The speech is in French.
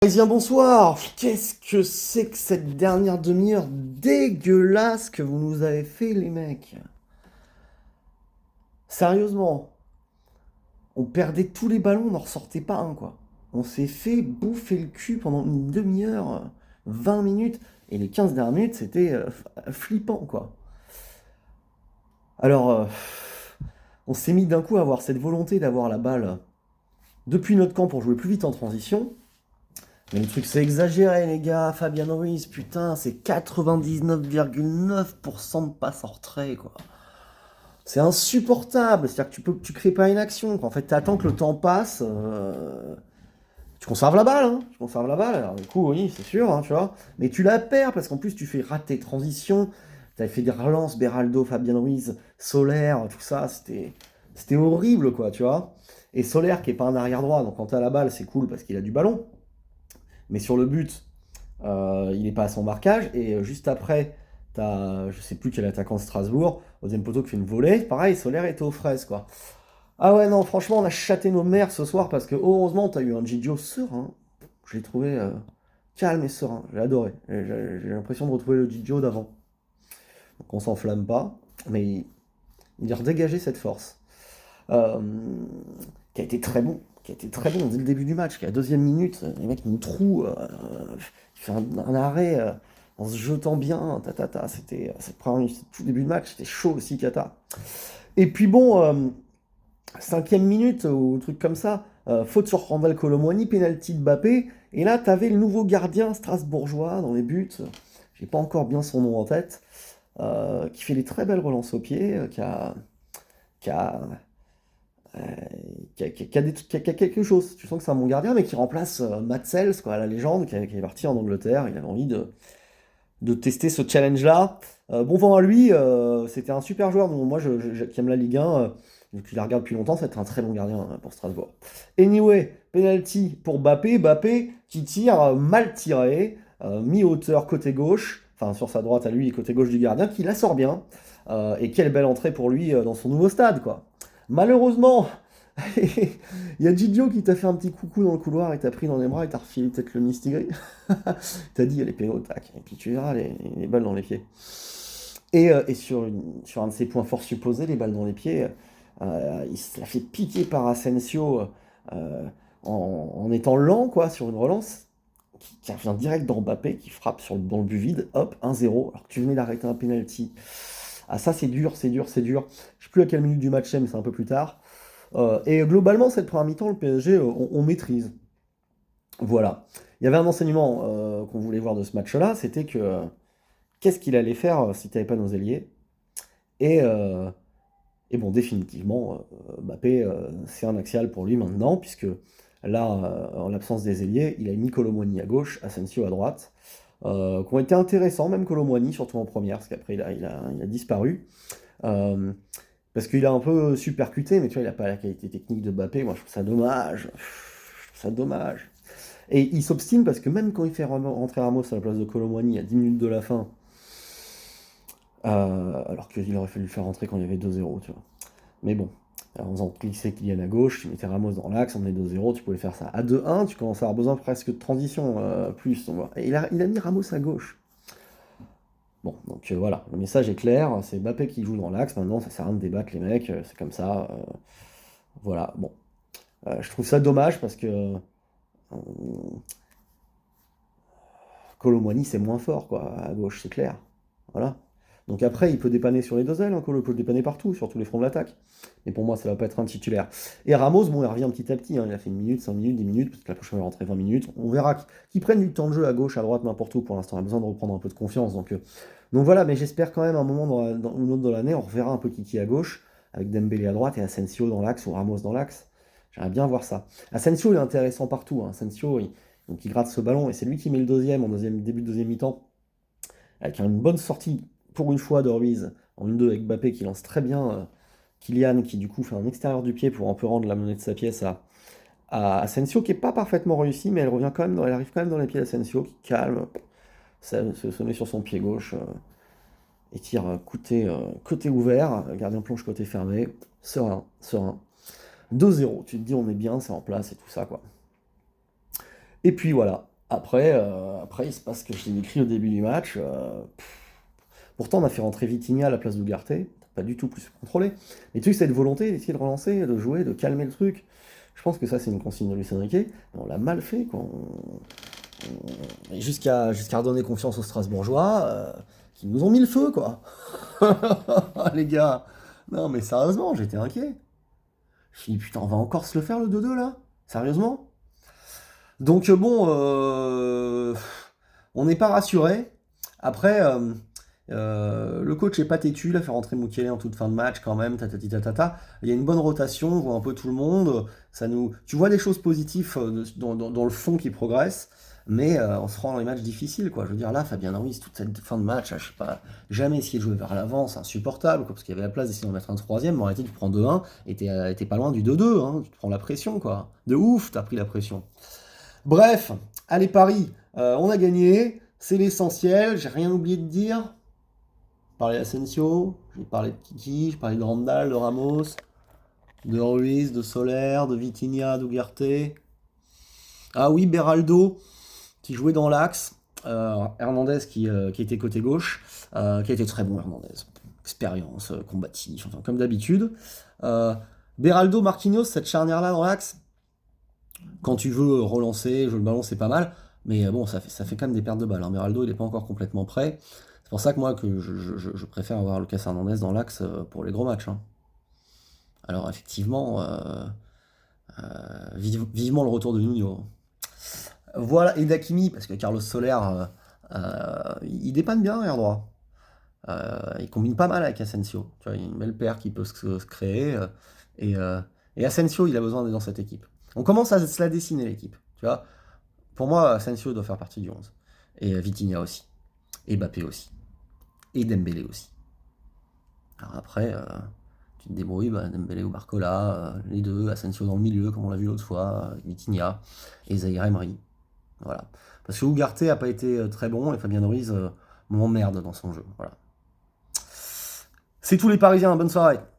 Parisien, bonsoir. Qu'est-ce que c'est que cette dernière demi-heure dégueulasse que vous nous avez fait, les mecs? Sérieusement, on perdait tous les ballons, on n'en ressortait pas un, quoi. On s'est fait bouffer le cul pendant une demi-heure, 20 minutes, et les 15 dernières minutes, c'était flippant, quoi. Alors, on s'est mis d'un coup à avoir cette volonté d'avoir la balle depuis notre camp pour jouer plus vite en transition. Mais le truc, c'est exagéré, les gars. Fabian Ruiz, putain, c'est 99,9% de passes en retrait, quoi. C'est insupportable. C'est-à-dire que tu crées pas une action, quoi. En fait, t'attends que le temps passe. Tu conserves la balle, hein. Tu conserves la balle. Alors, du coup, oui, c'est sûr, hein, tu vois. Mais tu la perds parce qu'en plus, tu fais rater transition. T'avais fait des relances, Beraldo, Fabian Ruiz, Solaire, tout ça. C'était horrible, quoi, tu vois. Et Solaire, qui est pas un arrière droit, donc quand t'as la balle, c'est cool parce qu'il a du ballon. Mais sur le but, il n'est pas à son marquage. Et juste après, t'as, je sais plus quel attaquant de Strasbourg, au deuxième poteau qui fait une volée. Pareil, Solaire était aux fraises, quoi. Ah ouais, non, franchement, on a châté nos mères ce soir parce que heureusement, t'as eu un Gigio serein. Je l'ai trouvé calme et serein. J'ai adoré. J'ai l'impression de retrouver le Gigio d'avant. Donc on s'enflamme pas, mais il a redégagé cette force. Euh, qui a été très bon. Qui a été très bon dès le début du match. Qui à la deuxième minute, les mecs nous trouent. Il fait un arrêt en se jetant bien. C'était cette première minute, tout début de match, c'était chaud aussi, Kata. Et puis bon, cinquième minute ou truc comme ça, faute sur Randal Colomwani, penalty de Mbappé. Et là, t'avais le nouveau gardien strasbourgeois dans les buts. J'ai pas encore bien son nom en tête. Qui fait des très belles relances au pied, qui a, euh, qui a quelque chose. Tu sens que c'est un bon gardien, mais qui remplace Matt Sells, quoi, la légende, qui est parti en Angleterre. Il avait envie de tester ce challenge-là. Bon vent à lui, c'était un super joueur. Bon, moi, qui aime la Ligue 1, et qui la regarde depuis longtemps, c'est un très bon gardien pour Strasbourg. Anyway, penalty pour Mbappé. Mbappé qui tire mal tiré, mi-hauteur côté gauche, enfin sur sa droite à lui, côté gauche du gardien, qui la sort bien. Et quelle belle entrée pour lui dans son nouveau stade, quoi. Malheureusement, il y a Didio qui t'a fait un petit coucou dans le couloir et t'a pris dans les bras et t'a refilé peut-être le mistigri. T'as dit, allez, péno, tac. Et puis tu verras les balles dans les pieds. Et sur un de ses points forts supposés, les balles dans les pieds, il se l'a fait piquer par Asensio en étant lent, quoi, sur une relance, qui revient direct dans Mbappé, qui frappe dans le but vide, hop, 1-0, alors que tu venais d'arrêter un penalty. Ah, ça, c'est dur, c'est dur, c'est dur. Je sais plus à quelle minute du match c'est, mais c'est un peu plus tard. Et globalement, cette première mi-temps, le PSG, on maîtrise. Voilà. Il y avait un enseignement qu'on voulait voir de ce match-là, c'était que qu'est-ce qu'il allait faire si tu n'avais pas nos ailiers. Et, euh, et bon, définitivement, Mbappé, c'est un axial pour lui maintenant, puisque là, en l'absence des ailiers, il a mis Colomboigny à gauche, Asensio à droite, qui ont été intéressants, même Colomboigny, surtout en première, parce qu'après il a disparu. Euh, Parce qu'il a un peu supercuté, mais tu vois, il n'a pas la qualité technique de Mbappé. Moi, je trouve ça dommage. Je trouve ça dommage. Et il s'obstine parce que même quand il fait rentrer Ramos à la place de Colomwani à 10 minutes de la fin, alors qu'il aurait fallu le faire rentrer quand il y avait 2-0, tu vois. Mais bon, en faisant glisser Kylian à gauche, tu mettais Ramos dans l'axe, on est 2-0, tu pouvais faire ça. À 2-1, tu commences à avoir besoin presque de transition plus. On voit. Et il a mis Ramos à gauche. Bon, donc voilà, le message est clair, c'est Mbappé qui joue dans l'axe, maintenant ça sert à rien de débattre les mecs, c'est comme ça. Voilà, bon. Je trouve ça dommage parce que Colomwani c'est moins fort, quoi, à gauche, c'est clair. Voilà. Donc après, il peut dépanner sur les deux ailes, hein, Colo peut le dépanner partout, sur tous les fronts de l'attaque. Mais pour moi, ça va pas être un titulaire. Et Ramos, bon, il revient petit à petit, hein, il a fait une minute, 5 minutes, 10 minutes, peut-être que la prochaine il va rentrer 20 minutes. On verra qu'ils prennent du temps de jeu à gauche, à droite, n'importe où. Pour l'instant, on a besoin de reprendre un peu de confiance. Donc voilà, mais j'espère quand même un moment ou une autre dans l'année, on reverra un peu Kiki à gauche, avec Dembélé à droite et Asensio dans l'axe ou Ramos dans l'axe. J'aimerais bien voir ça. Asensio, il est intéressant partout, hein. Asensio, donc il gratte ce ballon et c'est lui qui met le deuxième en début de deuxième mi-temps, avec une bonne sortie pour une fois de Ruiz en 1-2 avec Mbappé qui lance très bien Kylian qui du coup fait un extérieur du pied pour un peu rendre la monnaie de sa pièce à Asensio qui est pas parfaitement réussi mais elle revient quand même elle arrive quand même dans les pieds d'Asensio qui calme, se met sur son pied gauche et tire côté ouvert, gardien plonge côté fermé, serein, serein. 2-0, tu te dis on est bien, c'est en place et tout ça quoi. Et puis voilà. Après, il se passe ce que je t'ai décrit au début du match. Pourtant, on a fait rentrer Vitinha à la place d'Ugarte. T'as pas du tout plus contrôlé. Mais tu sais, cette volonté d'essayer de relancer, de jouer, de calmer le truc. Je pense que ça, c'est une consigne de Luis Enrique. Mais on l'a mal fait, quoi. Et jusqu'à redonner confiance aux Strasbourgeois, qui nous ont mis le feu, quoi. Les gars. Non, mais sérieusement, j'étais inquiet. Je me suis dit, putain, on va encore se le faire le 2-2 là? Sérieusement? Donc bon, on n'est pas rassuré. Après, le coach est pas têtu, il a fait rentrer Mukiele en toute fin de match quand même, tatati tatata. Il y a une bonne rotation, on voit un peu tout le monde. Tu vois des choses positives dans le fond qui progressent, mais on se rend dans les matchs difficiles, quoi. Je veux dire, là, Fabien Ruiz, toute cette fin de match, je sais pas, jamais essayer de jouer vers l'avant, c'est insupportable, quoi, parce qu'il y avait la place d'essayer d'en mettre un troisième, mais en réalité, tu prends 2-1, et t'es pas loin du 2-2, hein, tu te prends la pression, quoi. De ouf, t'as pris la pression. Bref, allez Paris, on a gagné, c'est l'essentiel, j'ai rien oublié de dire. J'ai parlé d'Asensio, j'ai parlé de Kiki, j'ai parlé de Randall, de Ramos, de Ruiz, de Soler, de Vitinha, d'Ugarte. Ah oui, Beraldo, qui jouait dans l'axe. Hernandez qui était côté gauche, qui a été très bon Hernandez. Expérience, combatif, enfin, comme d'habitude. Euh, Beraldo, Marquinhos, cette charnière-là dans l'axe, quand tu veux relancer, jouer le ballon, c'est pas mal. Mais bon, ça fait quand même des pertes de balles, hein. Beraldo, il n'est pas encore complètement prêt. C'est pour ça que moi, que je préfère avoir Lucas Hernandez dans l'axe pour les gros matchs, hein. Alors effectivement, vivement le retour de Nuno. Voilà, et d'Hakimi, parce que Carlos Soler, il dépanne bien arrière droit. Il combine pas mal avec Asensio. Tu vois, il y a une belle paire qui peut se créer. Et, euh, et Asensio, il a besoin d'être dans cette équipe. On commence à se la dessiner, l'équipe. Tu vois, pour moi, Asensio doit faire partie du 11. Et Vitinha aussi. Et Mbappé aussi. Et Dembélé aussi. Alors après, tu te débrouilles, bah, Dembélé ou Barcola, les deux, Asensio dans le milieu, comme on l'a vu l'autre fois, Vitinha, et Zaïre Emery. Voilà. Parce que Ugarte a pas été très bon, et Fabien Ruiz m'emmerde dans son jeu. Voilà. C'est tous les Parisiens, bonne soirée.